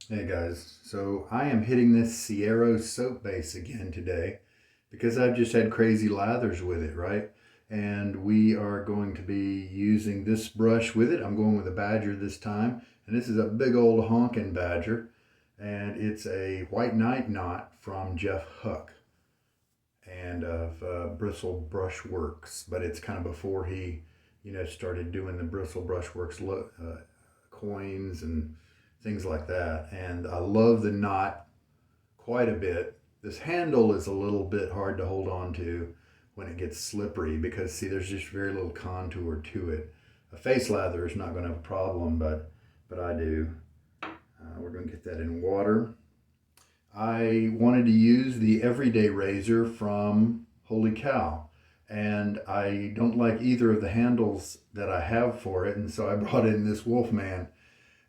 Hey guys, so I am hitting this Siero soap base again today because I've just had crazy lathers with it, right? And we are going to be using this brush with it. I'm going with a Badger this time, and this is a big old honkin' Badger, and it's a White Knight knot from Jeff Huck and of Bristle Brush Works, but it's kind of before he, started doing the Bristle Brush Works coins and things like that. And I love the knot quite a bit. This handle is a little bit hard to hold on to when it gets slippery because see, there's just very little contour to it. A face lather is not going to have a problem, but I do. We're going to get that in water. I wanted to use the everyday razor from Holy Cow, and I don't like either of the handles that I have for it, and so I brought in this Wolfman.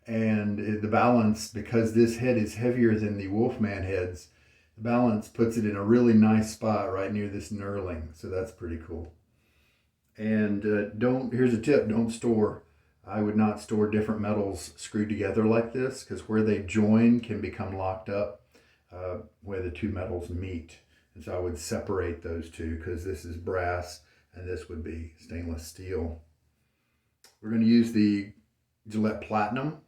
And the balance, because this head is heavier than the Wolfman heads, the balance puts it in a really nice spot right near this knurling, so that's pretty cool. And here's a tip, I would not store different metals screwed together like this because where they join can become locked up where the two metals meet. And so I would separate those two because this is brass and this would be stainless steel. We're going to use the Gillette Platinum,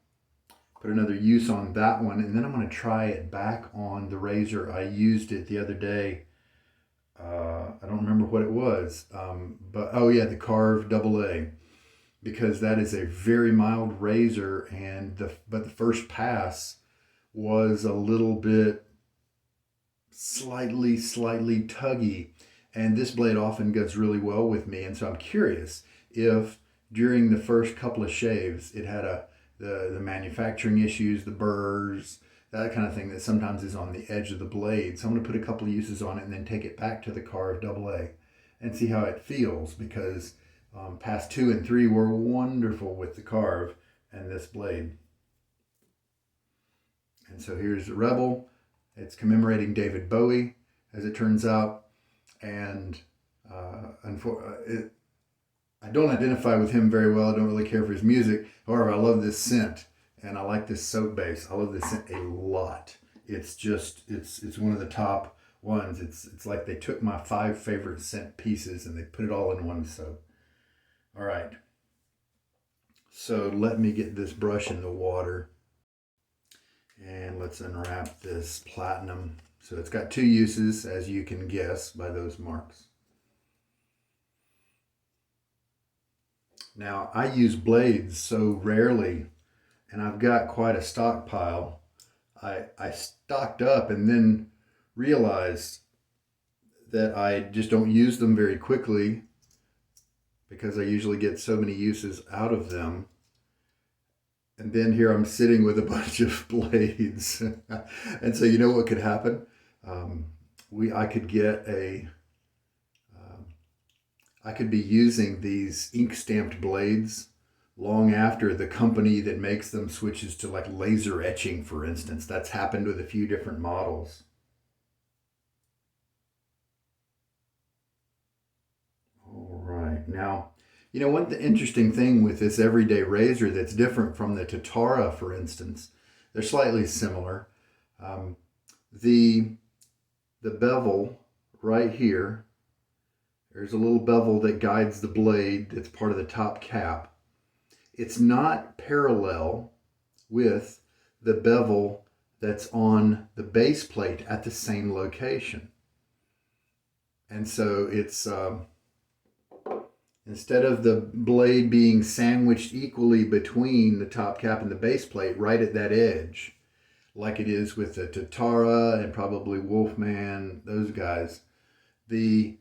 put another use on that one, and then I'm going to try it back on the razor. I used it the other day. I don't remember what it was, but oh yeah, the Carve Double A, because that is a very mild razor, but the first pass was a little bit slightly tuggy, and this blade often goes really well with me, and so I'm curious if during the first couple of shaves it had the manufacturing issues, the burrs, that kind of thing that sometimes is on the edge of the blade. So I'm going to put a couple of uses on it and then take it back to the Carve Double A and see how it feels because pass 2 and 3 were wonderful with the Carve and this blade. And so here's the Rebel. It's commemorating David Bowie, as it turns out, and I don't identify with him very well. I don't really care for his music. However, I love this scent, and I like this soap base. I love this scent a lot. It's one of the top ones. It's like they took my 5 favorite scent pieces and they put it all in one soap. All right. So let me get this brush in the water, and let's unwrap this platinum. So it's got 2 uses, as you can guess by those marks. Now, I use blades so rarely, and I've got quite a stockpile. I stocked up and then realized that I just don't use them very quickly because I usually get so many uses out of them. And then here I'm sitting with a bunch of blades. And so you know what could happen? I could get I could be using these ink stamped blades long after the company that makes them switches to like laser etching, for instance. That's happened with a few different models. All right. Now, one interesting thing with this everyday razor that's different from the Tatara, for instance, they're slightly similar. Um, the bevel right here, there's a little bevel that guides the blade that's part of the top cap. It's not parallel with the bevel that's on the base plate at the same location. And so it's, instead of the blade being sandwiched equally between the top cap and the base plate right at that edge, like it is with the Tatara and probably Wolfman, those guys, the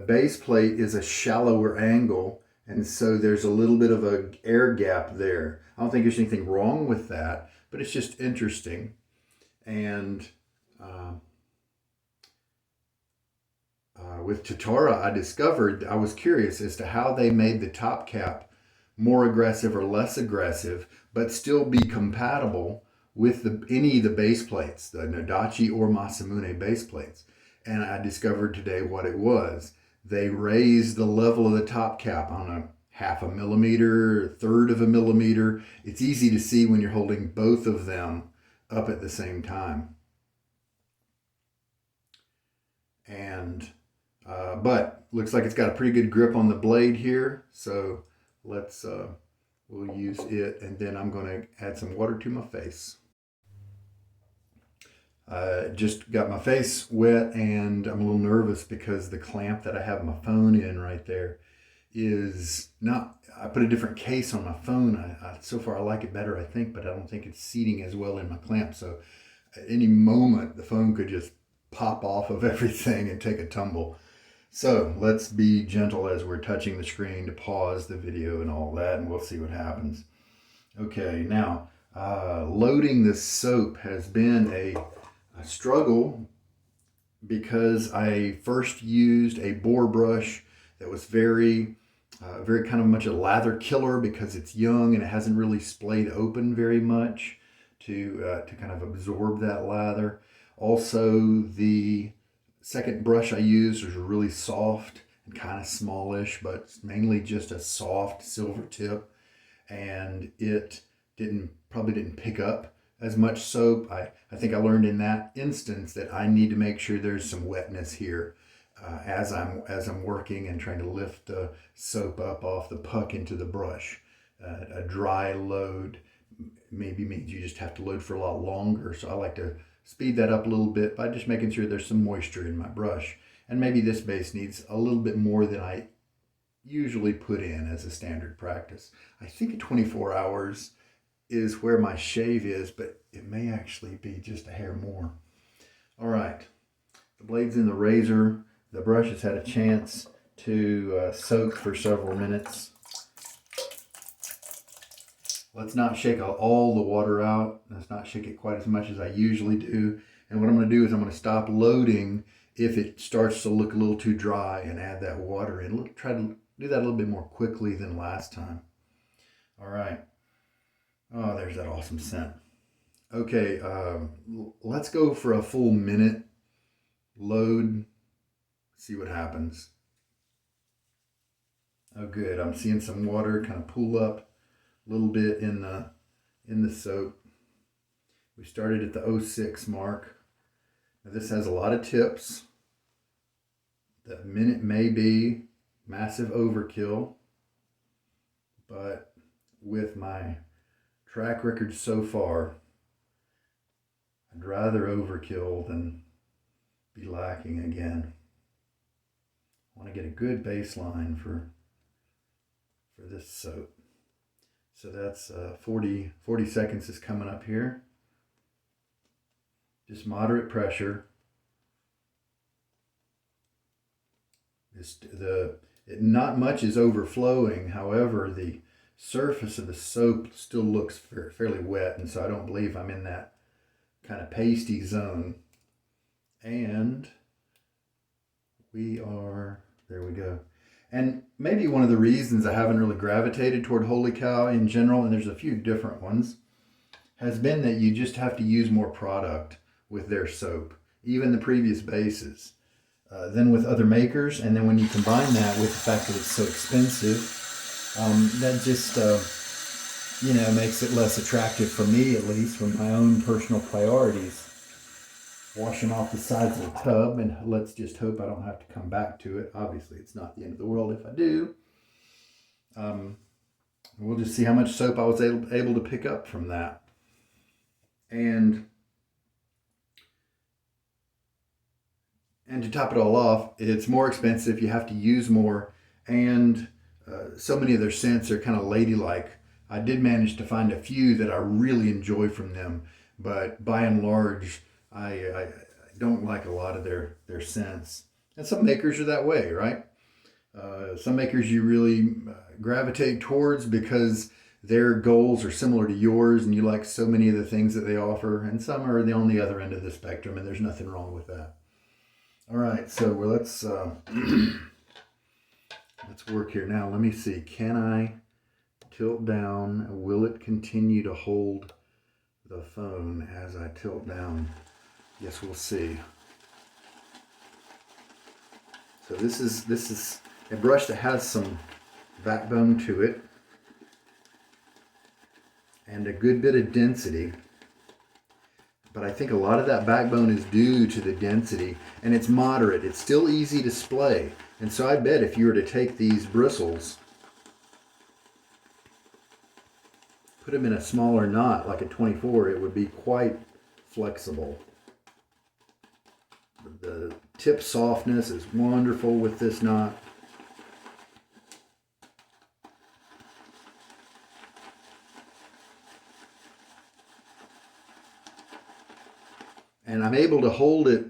base plate is a shallower angle, and so there's a little bit of an air gap there. I don't think there's anything wrong with that, but it's just interesting. And with Tatara, I was curious as to how they made the top cap more aggressive or less aggressive, but still be compatible with any of the base plates, the Nodachi or Masamune base plates. And I discovered today what it was. They raised the level of the top cap on a half a millimeter, a third of a millimeter. It's easy to see when you're holding both of them up at the same time. And but looks like it's got a pretty good grip on the blade here, so let's we'll use it, and then I'm going to add some water to my face. Just got my face wet, and I'm a little nervous because the clamp that I have my phone in right there is not, I put a different case on my phone. So far I like it better, I think, but I don't think it's seating as well in my clamp. So at any moment the phone could just pop off of everything and take a tumble. So let's be gentle as we're touching the screen to pause the video and all that, and we'll see what happens. Okay, now loading the soap has been a struggle because I first used a boar brush that was very kind of much a lather killer because it's young and it hasn't really splayed open very much to kind of absorb that lather. Also, the second brush I used was really soft and kind of smallish, but mainly just a soft silver tip, and it probably didn't pick up as much soap. I think I learned in that instance that I need to make sure there's some wetness here as I'm working and trying to lift the soap up off the puck into the brush. A dry load maybe means you just have to load for a lot longer, so I like to speed that up a little bit by just making sure there's some moisture in my brush. And maybe this base needs a little bit more than I usually put in as a standard practice. I think 24 hours is where my shave is, but it may actually be just a hair more. All right, the blade's in the razor. The brush has had a chance to soak for several minutes. Let's not shake all the water out. Let's not shake it quite as much as I usually do. And what I'm going to do is I'm going to stop loading if it starts to look a little too dry and add that water in. Try to do that a little bit more quickly than last time. All right. Oh, there's that awesome scent. Okay, let's go for a full minute. Load. See what happens. Oh, good. I'm seeing some water kind of pool up a little bit in the soap. We started at the 06 mark. Now this has a lot of tips. The minute may be massive overkill, but with my track record so far, I'd rather overkill than be lacking again. I want to get a good baseline for this soap. So that's 40 seconds is coming up here. Just moderate pressure. Not much is overflowing. However, the surface of the soap still looks fairly wet, and so I don't believe I'm in that kind of pasty zone. And there we go. And maybe one of the reasons I haven't really gravitated toward Holy Cow in general, and there's a few different ones, has been that you just have to use more product with their soap, even the previous bases, than with other makers. And then when you combine that with the fact that it's so expensive, that just, makes it less attractive for me, at least, for my own personal priorities. Washing off the sides of the tub, and let's just hope I don't have to come back to it. Obviously, it's not the end of the world if I do. We'll just see how much soap I was able to pick up from that. And to top it all off, it's more expensive. You have to use more, and so many of their scents are kind of ladylike. I did manage to find a few that I really enjoy from them, but by and large, I don't like a lot of their scents. And some makers are that way, right? Some makers you really gravitate towards because their goals are similar to yours and you like so many of the things that they offer. And some are on the other end of the spectrum, and there's nothing wrong with that. All right, so let's work here now. Let me see. Can I tilt down? Will it continue to hold the phone as I tilt down? Yes, we'll see. So this is a brush that has some backbone to it and a good bit of density. But I think a lot of that backbone is due to the density, and it's moderate. It's still easy to splay. And so I bet if you were to take these bristles, put them in a smaller knot, like a 24, it would be quite flexible. The tip softness is wonderful with this knot. And I'm able to hold it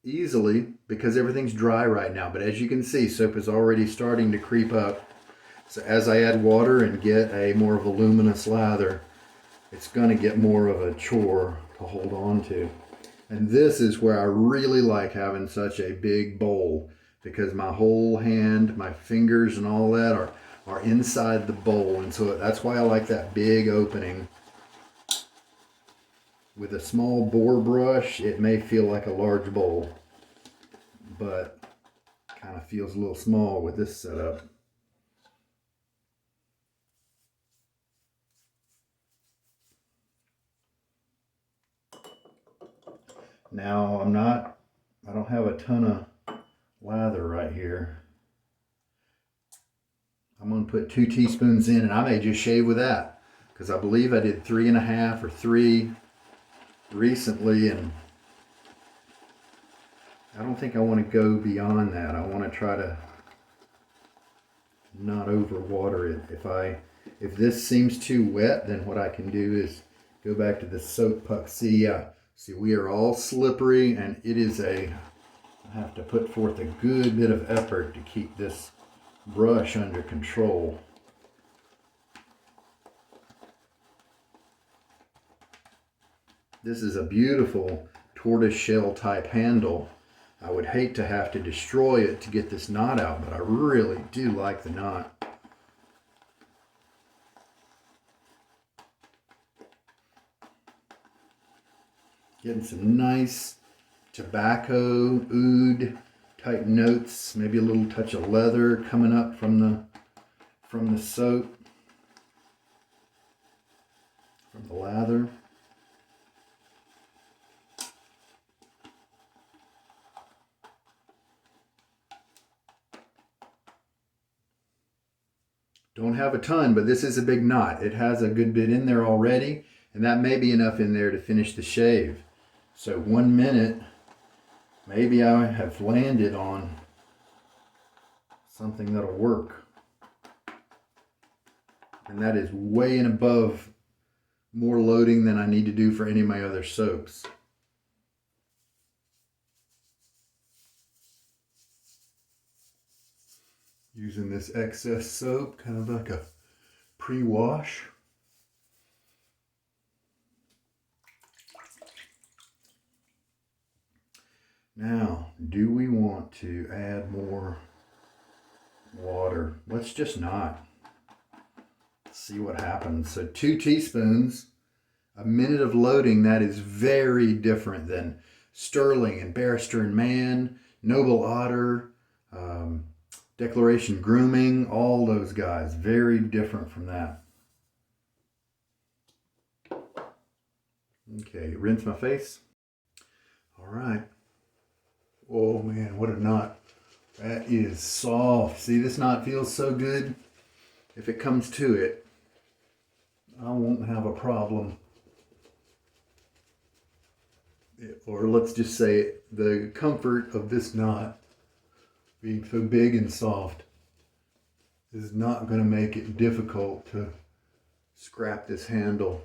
easily because everything's dry right now. But as you can see, soap is already starting to creep up. So as I add water and get a more voluminous lather, it's going to get more of a chore to hold on to. And this is where I really like having such a big bowl, because my whole hand, my fingers and all that are inside the bowl. And so that's why I like that big opening. With a small bore brush, it may feel like a large bowl, but kind of feels a little small with this setup. Now I don't have a ton of lather right here. I'm going to put 2 teaspoons in, and I may just shave with that, because I believe I did 3.5 or 3 recently, and I don't think I want to go beyond that. I want to try to not overwater it. If this seems too wet, then what I can do is go back to the soap puck. See, we are all slippery, and I have to put forth a good bit of effort to keep this brush under control. This is a beautiful tortoise shell type handle. I would hate to have to destroy it to get this knot out, but I really do like the knot. Getting some nice tobacco, oud type notes, maybe a little touch of leather coming up from the soap, from the lather. Don't have a ton, but this is a big knot. It has a good bit in there already, and that may be enough in there to finish the shave. So 1 minute, maybe I have landed on something that'll work. And that is way and above more loading than I need to do for any of my other soaps. Using this excess soap, kind of like a pre-wash. Now, do we want to add more water? Let's just not. See what happens. So 2 teaspoons, a minute of loading. That is very different than Sterling and Barrister and Mann, Noble Otter, Declaration Grooming, all those guys. Very different from that. Okay, rinse my face. All right. Oh man, what a knot. That is soft. See, this knot feels so good. If it comes to it, I won't have a problem. Or let's just say the comfort of this knot being so big and soft is not going to make it difficult to scrap this handle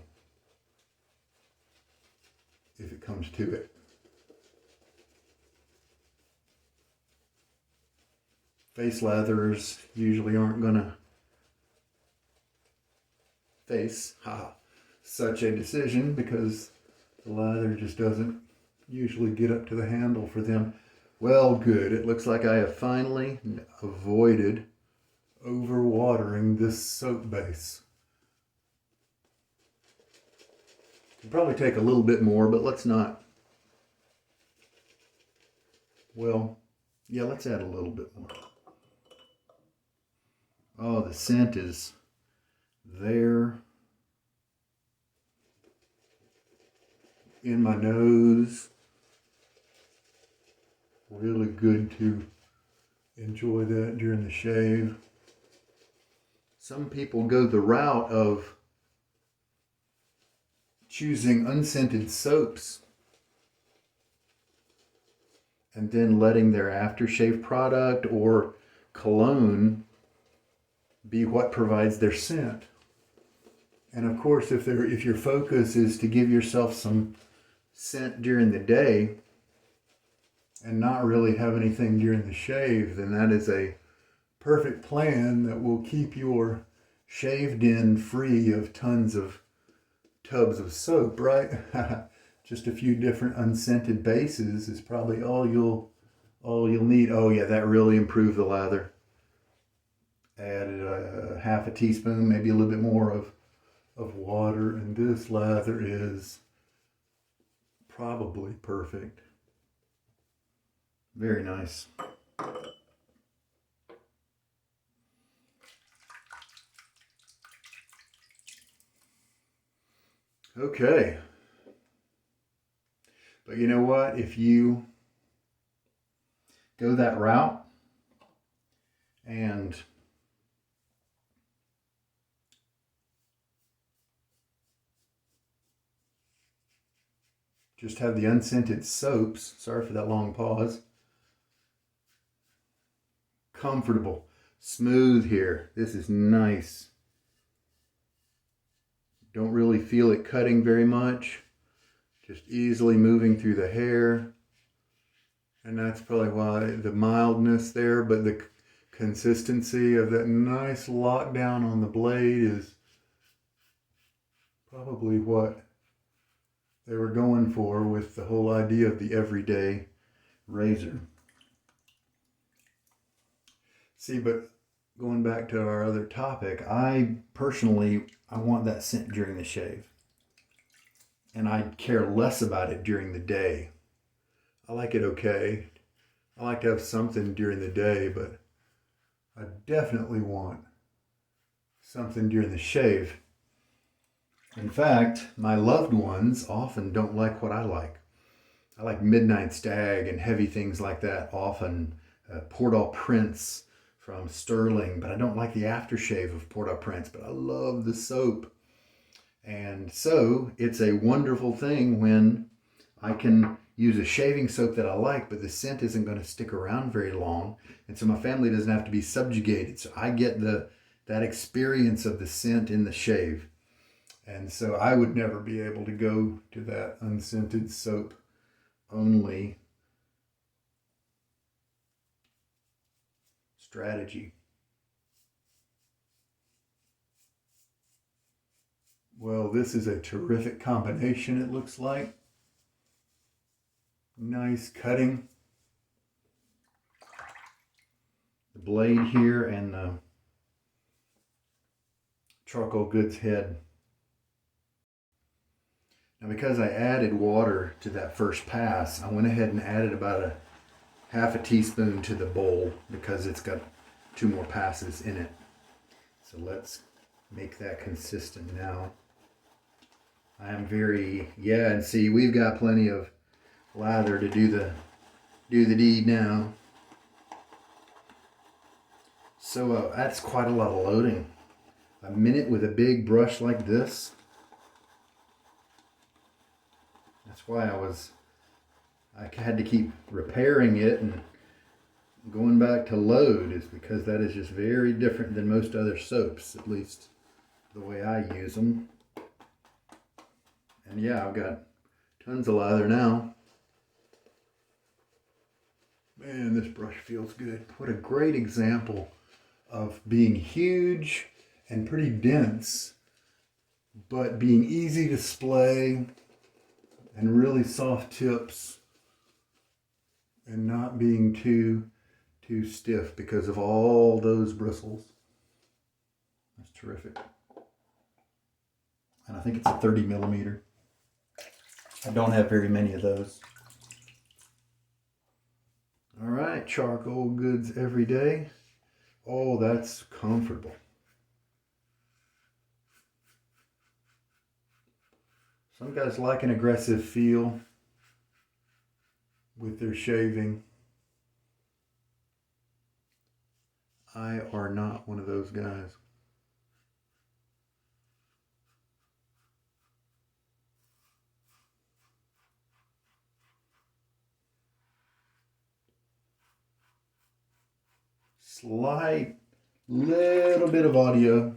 if it comes to it. Face lathers usually aren't going to face such a decision, because the lather just doesn't usually get up to the handle for them. Well, good. It looks like I have finally avoided overwatering this soap base. Could probably take a little bit more, but let's not. Well, yeah, let's add a little bit more. Oh, the scent is there. in my nose. Really good to enjoy that during the shave. Some people go the route of choosing unscented soaps and then letting their aftershave product or cologne be what provides their scent. And of course, if your focus is to give yourself some scent during the day and not really have anything during the shave, then that is a perfect plan that will keep your shaved in free of tons of tubs of soap, right? Just a few different unscented bases is probably all you'll need. Oh yeah, that really improved the lather. Added a half a teaspoon, maybe a little bit more of water, and this lather is probably perfect. Very nice. Okay. But you know what? If you go that route and just have the unscented soaps, sorry for that long pause, comfortable, smooth here. This is nice. Don't really feel it cutting very much. Just easily moving through the hair. And that's probably why the mildness there, but the consistency of that nice lockdown on the blade is probably what they were going for with the whole idea of the everyday razor. See, but going back to our other topic, I want that scent during the shave. And I care less about it during the day. I like it okay. I like to have something during the day, but I definitely want something during the shave. In fact, my loved ones often don't like what I like. I like Midnight Stag and heavy things like that, often Port-au-Prince from Sterling, but I don't like the aftershave of Port-au-Prince, but I love the soap. And so it's a wonderful thing when I can use a shaving soap that I like, but the scent isn't going to stick around very long. And so my family doesn't have to be subjugated. So I get that experience of the scent in the shave. And so I would never be able to go to that unscented soap only strategy. Well, this is a terrific combination, it looks like. Nice cutting. The blade here and the charcoal goods head. Now, because I added water to that first pass, I went ahead and added about a half a teaspoon to the bowl because it's got 2 more passes in it. So let's make that consistent now. I am and see, we've got plenty of lather to do the deed now. So that's quite a lot of loading. A minute with a big brush like this. That's why I had to keep repairing it and going back to load, is because that is just very different than most other soaps, at least the way I use them. And yeah, I've got tons of lather now. Man, this brush feels good. What a great example of being huge and pretty dense, but being easy to splay and really soft tips and not being too stiff because of all those bristles. That's terrific. And I think it's a 30 millimeter. I don't have very many of those. All right, charcoal goods every day. Oh, that's comfortable. Some guys like an aggressive feel with their shaving. I are not one of those guys. Slight little bit of audio.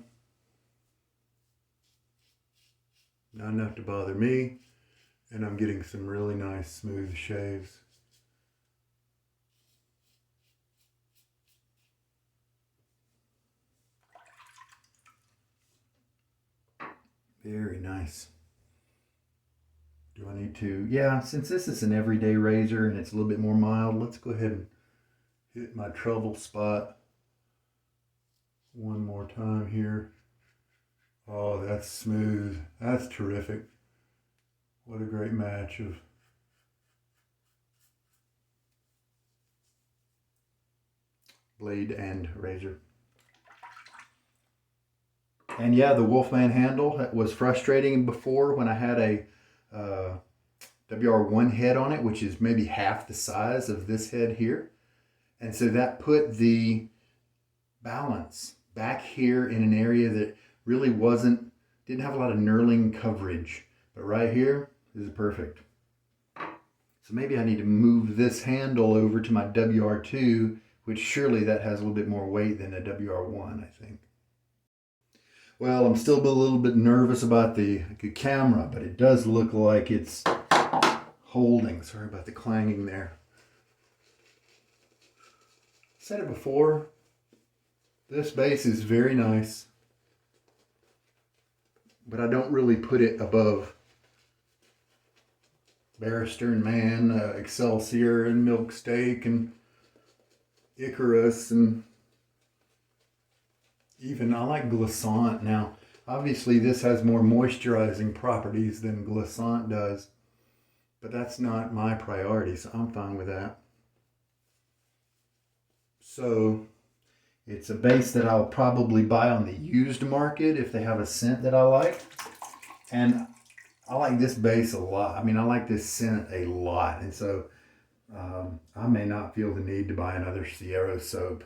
Not enough to bother me. And I'm getting some really nice smooth shaves. Very nice. Do I need to? Yeah, since this is an everyday razor and it's a little bit more mild, let's go ahead and hit my trouble spot one more time here. Oh, that's smooth. That's terrific. What a great match of blade and razor. And yeah, the Wolfman handle was frustrating before when I had a WR1 head on it, which is maybe half the size of this head here. And so that put the balance back here in an area that really didn't have a lot of knurling coverage. But right here is perfect. So maybe I need to move this handle over to my WR2, which surely that has a little bit more weight than a WR1, I think. Well, I'm still a little bit nervous about the camera, but it does look like it's holding. Sorry about the clanging there. Said it before, this base is very nice, but I don't really put it above Barrister and Man, Excelsior and Milk Steak and Icarus, and even I like Glissant. Now, obviously this has more moisturizing properties than Glissant does, but that's not my priority, so I'm fine with that. So it's a base that I'll probably buy on the used market if they have a scent that I like. And I like this base a lot. I mean, I like this scent a lot. And so I may not feel the need to buy another Siero soap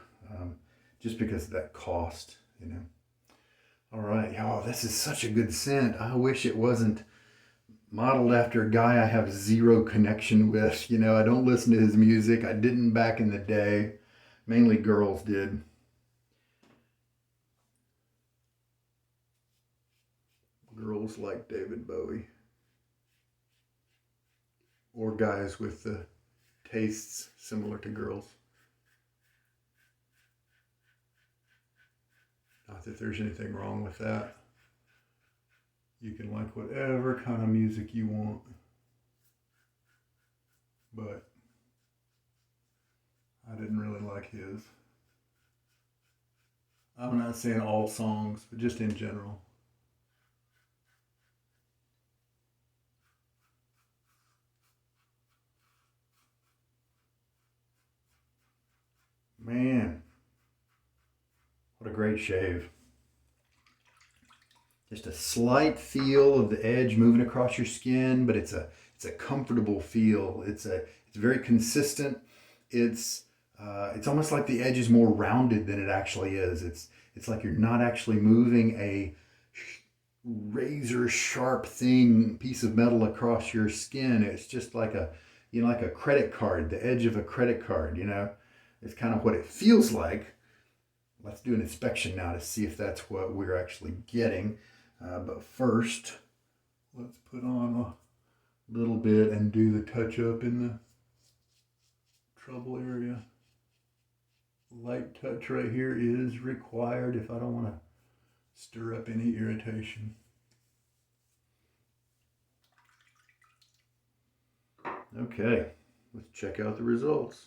just because of that cost, you know. All right. Oh, this is such a good scent. I wish it wasn't modeled after a guy I have zero connection with. You know, I don't listen to his music. I didn't back in the day. Mainly girls did. Girls like David Bowie. Or guys with the tastes similar to girls. Not that there's anything wrong with that. You can like whatever kind of music you want. But I didn't really like his. I'm not saying all songs, but just in general. Man, what a great shave. Just a slight feel of the edge moving across your skin, but it's a comfortable feel. It's very consistent. It's almost like the edge is more rounded than it actually is. It's like you're not actually moving a razor sharp piece of metal across your skin. It's just like like a credit card, the edge of a credit card, you know. It's kind of what it feels like. Let's do an inspection now to see if that's what we're actually getting. But first, let's put on a little bit and do the touch up in the trouble area. Light touch right here is required if I don't want to stir up any irritation. Okay, let's check out the results.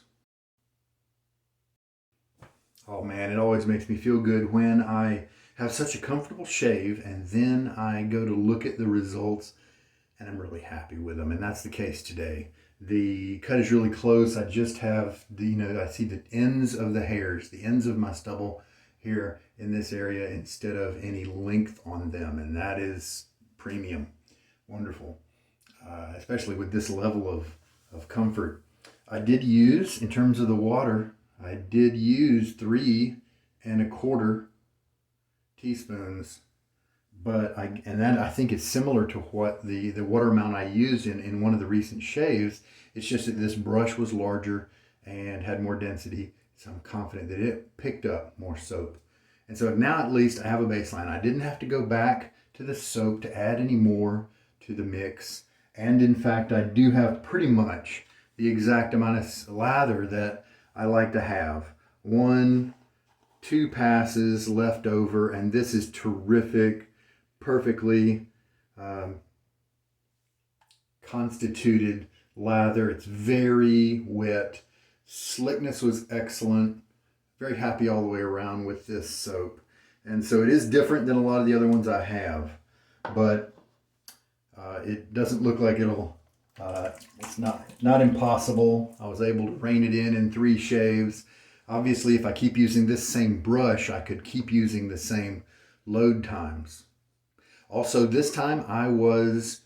Oh man, it always makes me feel good when I have such a comfortable shave and then I go to look at the results and I'm really happy with them. And that's the case today. The cut is really close. I just have I see the ends of the hairs, the ends of my stubble here in this area instead of any length on them. And that is premium. Wonderful. especially with this level of comfort. I did use, in terms of the water, I did use 3¼ teaspoons, but I think it's similar to what the water amount I used in one of the recent shaves. It's just that this brush was larger and had more density, so I'm confident that it picked up more soap. And so now at least I have a baseline. I didn't have to go back to the soap to add any more to the mix. And in fact, I do have pretty much the exact amount of lather that I like to have. 2 passes left over, and this is terrific, perfectly constituted lather. It's very wet. Slickness was excellent. Very happy all the way around with this soap. And so it is different than a lot of the other ones I have, but it doesn't look like it's not impossible. I was able to rein it in 3 shaves. Obviously, if I keep using this same brush, I could keep using the same load times. Also, this time I was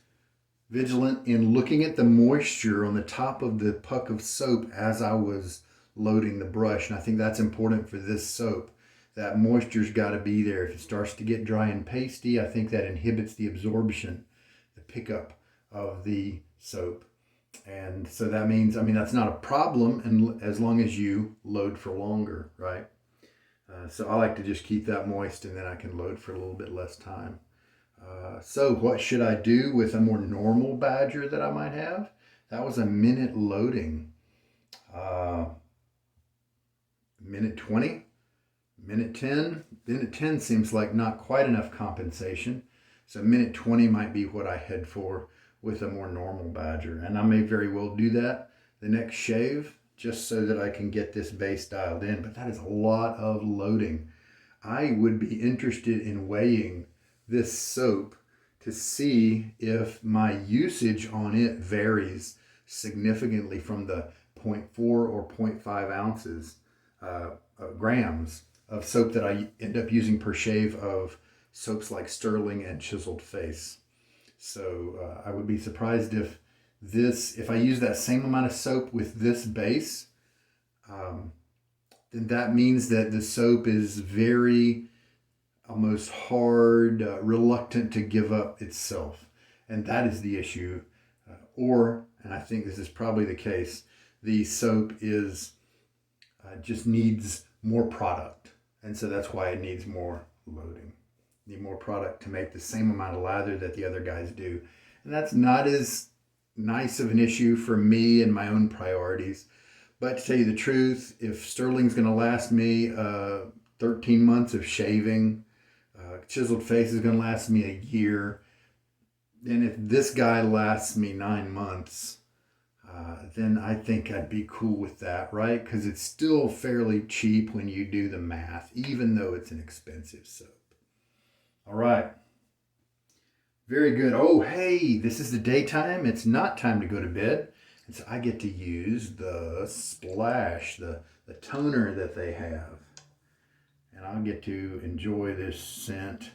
vigilant in looking at the moisture on the top of the puck of soap as I was loading the brush. And I think that's important for this soap. That moisture's got to be there. If it starts to get dry and pasty, I think that inhibits the absorption, the pickup of the soap. And so that means, that's not a problem and as long as you load for longer, right? So I like to just keep that moist and then I can load for a little bit less time. So what should I do with a more normal badger that I might have? That was a minute loading. Minute 20, minute 10. Minute 10 seems like not quite enough compensation. So minute 20 might be what I head for with a more normal badger. And I may very well do that the next shave just so that I can get this base dialed in. But that is a lot of loading. I would be interested in weighing this soap to see if my usage on it varies significantly from the 0.4 or 0.5 ounces, grams of soap that I end up using per shave of soaps like Sterling and Chiseled Face. So I would be surprised if I use that same amount of soap with this base, then that means that the soap is very almost hard, reluctant to give up itself. And that is the issue. And I think this is probably the case, the soap is just needs more product. And so that's why it needs more loading. Need more product to make the same amount of lather that the other guys do. And that's not as nice of an issue for me and my own priorities. But to tell you the truth, if Sterling's going to last me 13 months of shaving, Chiseled Face is going to last me a year, and if this guy lasts me 9 months, then I think I'd be cool with that, right? Because it's still fairly cheap when you do the math, even though it's an expensive soap. All right. Very good. Oh, hey, this is the daytime. It's not time to go to bed. And so I get to use the Splash, the toner that they have. And I'll get to enjoy this scent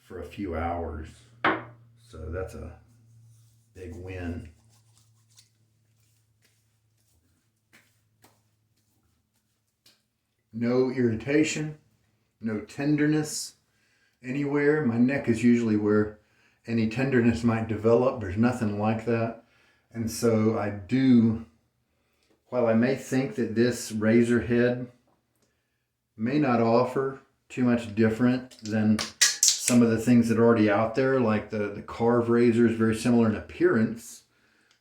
for a few hours. So that's a big win. No irritation, no tenderness anywhere. My neck is usually where any tenderness might develop. There's nothing like that. And so while I may think that this razor head may not offer too much different than some of the things that are already out there, like the Carve razor is very similar in appearance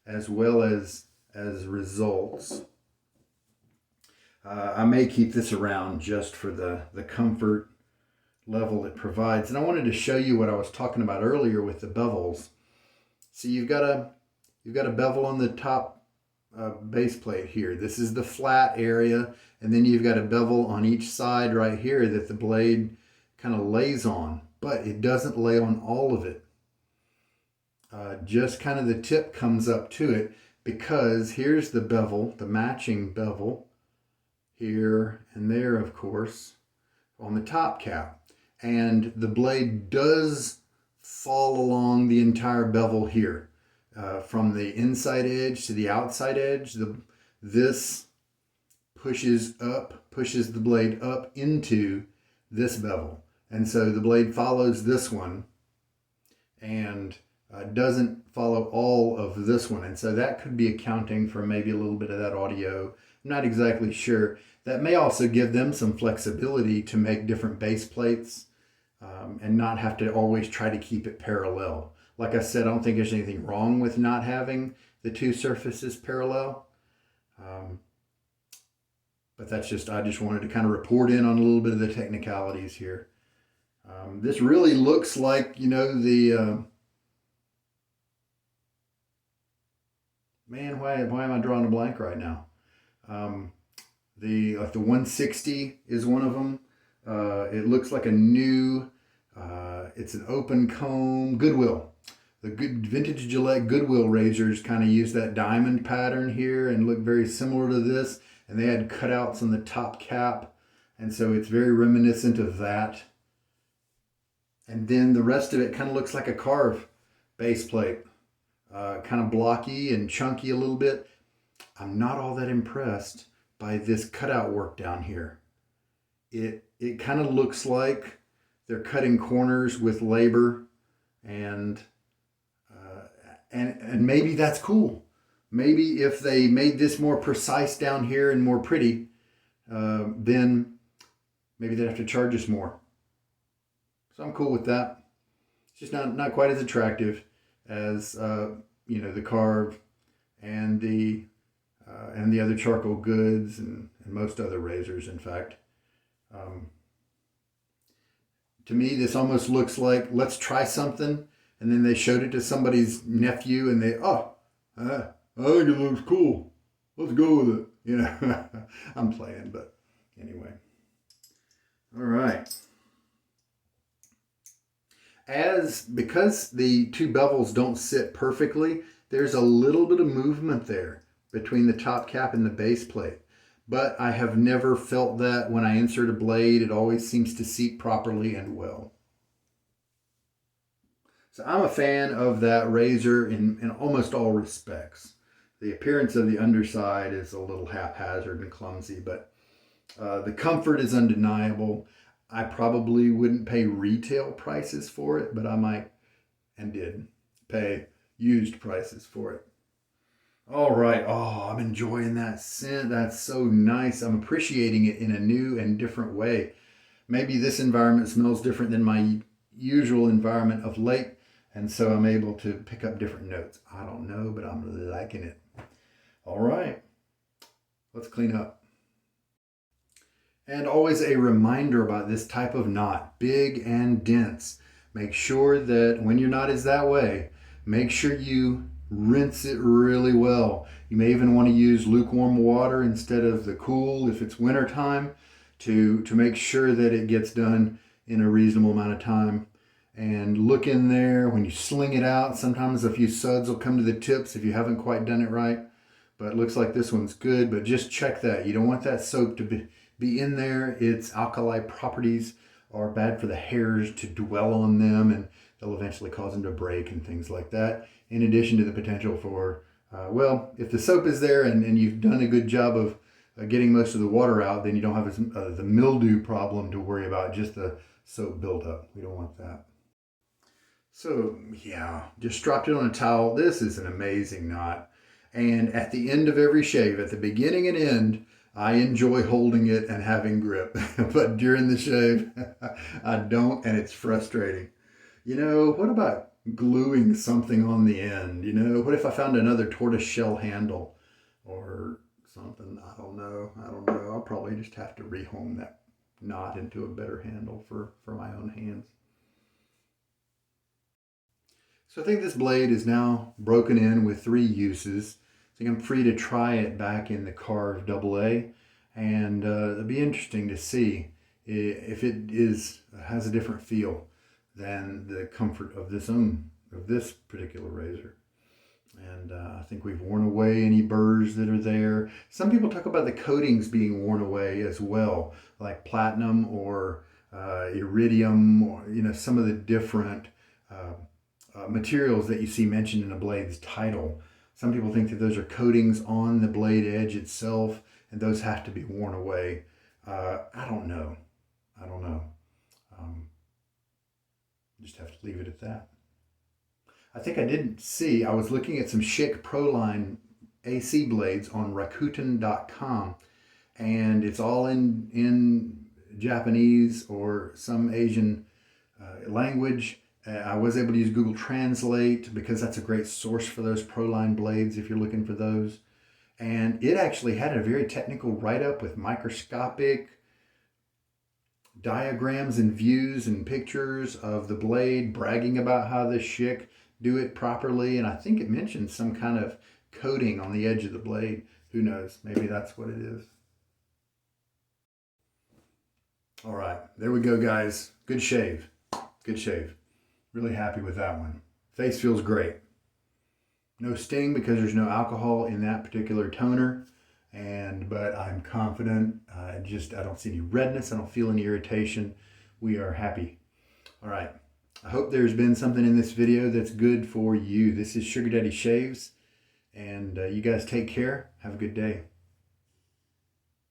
as well as results. I may keep this around just for the comfort level it provides. And I wanted to show you what I was talking about earlier with the bevels. So you've got a bevel on the top base plate here. This is the flat area, and then you've got a bevel on each side right here that the blade kind of lays on, but it doesn't lay on all of it. Just kind of the tip comes up to it, because here's the bevel, the matching bevel here and there, of course, on the top cap. And the blade does fall along the entire bevel here. from the inside edge to the outside edge. This pushes the blade up into this bevel. And so the blade follows this one and doesn't follow all of this one. And so that could be accounting for maybe a little bit of that audio. I'm not exactly sure. That may also give them some flexibility to make different base plates and not have to always try to keep it parallel. Like I said, I don't think there's anything wrong with not having the two surfaces parallel. But I just wanted to kind of report in on a little bit of the technicalities here. This really looks like, the, man, why am I drawing a blank right now? The 160 is one of them. It looks like a new, it's an open comb Goodwill. The good vintage Gillette Goodwill razors kind of use that diamond pattern here and look very similar to this. And they had cutouts on the top cap. And so it's very reminiscent of that. And then the rest of it kind of looks like a carve base plate. Kind of blocky and chunky a little bit. I'm not all that impressed by this cutout work down here. It kind of looks like they're cutting corners with labor, and maybe that's cool. Maybe if they made this more precise down here and more pretty, then maybe they'd have to charge us more. So I'm cool with that. It's just not quite as attractive as the carve and the other charcoal goods and most other razors. In fact, to me, this almost looks like, let's try something, and then they showed it to somebody's nephew, and I think it looks cool. Let's go with it. I'm playing, but anyway. All right. Because the two bevels don't sit perfectly, there's a little bit of movement there between the top cap and the base plate. But I have never felt that when I insert a blade. It always seems to seat properly and well. So I'm a fan of that razor in almost all respects. The appearance of the underside is a little haphazard and clumsy, but the comfort is undeniable. I probably wouldn't pay retail prices for it, but I might, and did, pay used prices for it. All right. Oh, I'm enjoying that scent. That's so nice. I'm appreciating it in a new and different way. Maybe this environment smells different than my usual environment of late, and so I'm able to pick up different notes. I don't know, but I'm liking it. All right, let's clean up. And always a reminder about this type of knot, big and dense. Make sure that when your knot is that way, make sure you rinse it really well. You may even want to use lukewarm water instead of the cool if it's winter time to make sure that it gets done in a reasonable amount of time. And look in there when you sling it out. Sometimes a few suds will come to the tips if you haven't quite done it right. But it looks like this one's good, but just check that. You don't want that soap to be in there. Its alkali properties are bad for the hairs to dwell on them, and they'll eventually cause them to break and things like that. In addition to the potential for, if the soap is there and you've done a good job of getting most of the water out, then you don't have the mildew problem to worry about, just the soap buildup. We don't want that. So yeah, just dropped it on a towel. This is an amazing knot. And at the end of every shave, at the beginning and end, I enjoy holding it and having grip. But during the shave, I don't, and it's frustrating. What about gluing something on the end? What if I found another tortoise shell handle or something? I don't know. I'll probably just have to rehome that knot into a better handle for my own hands. So I think this blade is now broken in with 3 uses. I think I'm free to try it back in the carved AA, and it'll be interesting to see if it has a different feel than the comfort of this particular razor. And I think we've worn away any burrs that are there. Some people talk about the coatings being worn away as well, like platinum or iridium, or some of the different materials that you see mentioned in a blade's title. Some people think that those are coatings on the blade edge itself, and those have to be worn away. I don't know. I don't know. Just have to leave it at that. I think I didn't see, I was looking at some Schick Proline AC blades on Rakuten.com, and it's all in Japanese or some Asian language. I was able to use Google Translate because that's a great source for those Proline blades if you're looking for those. And it actually had a very technical write-up with microscopic diagrams and views and pictures of the blade, bragging about how the Schick do it properly. And I think it mentioned some kind of coating on the edge of the blade. Who knows? Maybe that's what it is. All right, there we go, guys. Good shave. Good shave. Really happy with that one. Face feels great. No sting because there's no alcohol in that particular toner. But I'm confident. I don't see any redness. I don't feel any irritation. We are happy. All right. I hope there's been something in this video that's good for you. This is Sugar Daddy Shaves. And you guys take care. Have a good day.